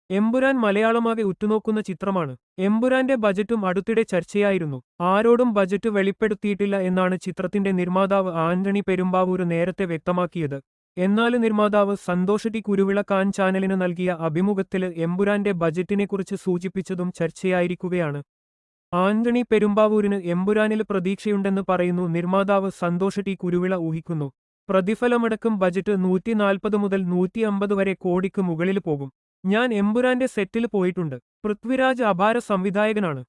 എമ്പുരാൻ മലയാളമാകെ ഉറ്റുനോക്കുന്ന ചിത്രമാണ്. എമ്പുരാന്റെ ബജറ്റും അടുത്തിടെ ചർച്ചയായിരുന്നു. ആരോടും ബജറ്റ് വെളിപ്പെടുത്തിയിട്ടില്ല എന്നാണ് ചിത്രത്തിന്റെ നിർമ്മാതാവ് ആന്റണി പെരുമ്പാവൂര് നേരത്തെ വ്യക്തമാക്കിയത്. എന്നാല് നിർമ്മാതാവ് സന്തോഷ് ടി കുരുവിള കാൻ ചാനലിന് നൽകിയ അഭിമുഖത്തില് എമ്പുരാന്റെ ബജറ്റിനെക്കുറിച്ച് സൂചിപ്പിച്ചതും ചർച്ചയായിരിക്കുകയാണ്. ആന്റണി പെരുമ്പാവൂരിന് എമ്പുരാനില് പ്രതീക്ഷയുണ്ടെന്ന് പറയുന്നു നിർമ്മാതാവ് സന്തോഷ് ടി കുരുവിള ഊഹിക്കുന്നു. പ്രതിഫലമടക്കം ബജറ്റ് 140 മുതൽ 150 വരെ കോടിക്ക് മുകളില് പോകും. ഞാൻ എമ്പുരാന്റെ സെറ്റില് പോയിട്ടുണ്ട്. പൃഥ്വിരാജ് അപാര സംവിധായകനാണ്.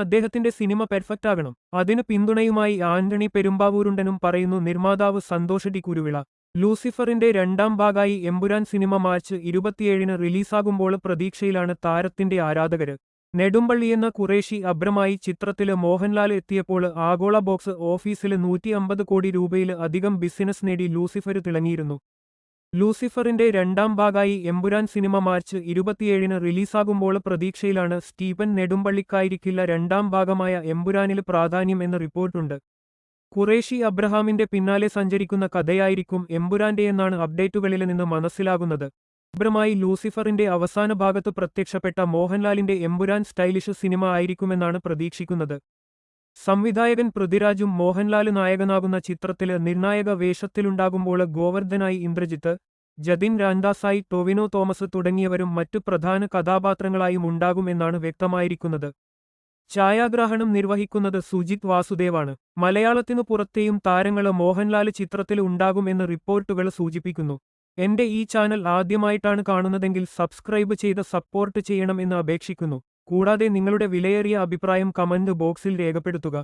അദ്ദേഹത്തിന്റെ സിനിമ പെർഫെക്റ്റ് ആകണം. അതിന് പിന്തുണയുമായി ആന്റണി പെരുമ്പാവൂരുണ്ടെന്നും പറയുന്നു നിർമ്മാതാവ് സന്തോഷ് ടി കുരുവിള. ലൂസിഫറിന്റെ രണ്ടാം ഭാഗമായി എമ്പുരാൻ സിനിമ മാർച്ച് 27-ന് റിലീസാകുമ്പോൾ പ്രതീക്ഷയിലാണ് താരത്തിന്റെ ആരാധകര്. നെടുമ്പള്ളിയെന്ന ഖുറേഷി അബ്രമായി ചിത്രത്തില് മോഹൻലാല് എത്തിയപ്പോൾ ആഗോള ബോക്സ് ഓഫീസില് 150 കോടി രൂപയില് അധികം ബിസിനസ് നേടി ലൂസിഫര് തിളങ്ങിയിരുന്നു. ലൂസിഫറിന്റെ രണ്ടാം ഭാഗമായി എമ്പുരാൻ സിനിമ മാർച്ച് 27-ന് റിലീസാകുമ്പോൾ പ്രതീക്ഷയിലാണ് സ്റ്റീഫൻ നെടുമ്പള്ളിക്കായിരിക്കില്ല രണ്ടാം ഭാഗമായ എമ്പുരാനില് പ്രാധാന്യം എന്ന് റിപ്പോർട്ടുണ്ട്. ഖുറേഷി അബ്രഹാമിന്റെ പിന്നാലെ സഞ്ചരിക്കുന്ന കഥയായിരിക്കും എമ്പുരാന്റെയെന്നാണ് അപ്ഡേറ്റുകളില് നിന്ന് മനസ്സിലാകുന്നത്. അബ്രമായി ലൂസിഫറിന്റെ അവസാന ഭാഗത്ത് പ്രത്യക്ഷപ്പെട്ട മോഹൻലാലിന്റെ എമ്പുരാൻ സ്റ്റൈലിഷ് സിനിമ ആയിരിക്കുമെന്നാണ് പ്രതീക്ഷിക്കുന്നത്. സംവിധായകൻ പൃഥ്വിരാജും മോഹൻലാല് നായകനാകുന്ന ചിത്രത്തില് നിർണായക വേഷത്തിലുണ്ടാകുമ്പോൾ ഗോവർദ്ധനായി ഇന്ദ്രജിത്ത്, ജതിൻ രാംദാസായി ടൊവിനോ തോമസ് തുടങ്ങിയവരും മറ്റു പ്രധാന കഥാപാത്രങ്ങളായും ഉണ്ടാകും എന്നാണ് വ്യക്തമായിരിക്കുന്നത്. ഛായാഗ്രാഹണം നിർവഹിക്കുന്നത് സുജിത് വാസുദേവാണ്. മലയാളത്തിനു പുറത്തെയും താരങ്ങള് മോഹൻലാല് ചിത്രത്തില് ഉണ്ടാകും എന്ന് റിപ്പോർട്ടുകൾ സൂചിപ്പിക്കുന്നു. എന്റെ ഈ ചാനൽ ആദ്യമായിട്ടാണ് കാണുന്നതെങ്കിൽ സബ്സ്ക്രൈബ് ചെയ്ത് സപ്പോർട്ട് ചെയ്യണം എന്ന് അപേക്ഷിക്കുന്നു. കൂടാതെ നിങ്ങളുടെ വിലയേറിയ അഭിപ്രായം കമന്റ് ബോക്സിൽ രേഖപ്പെടുത്തുക.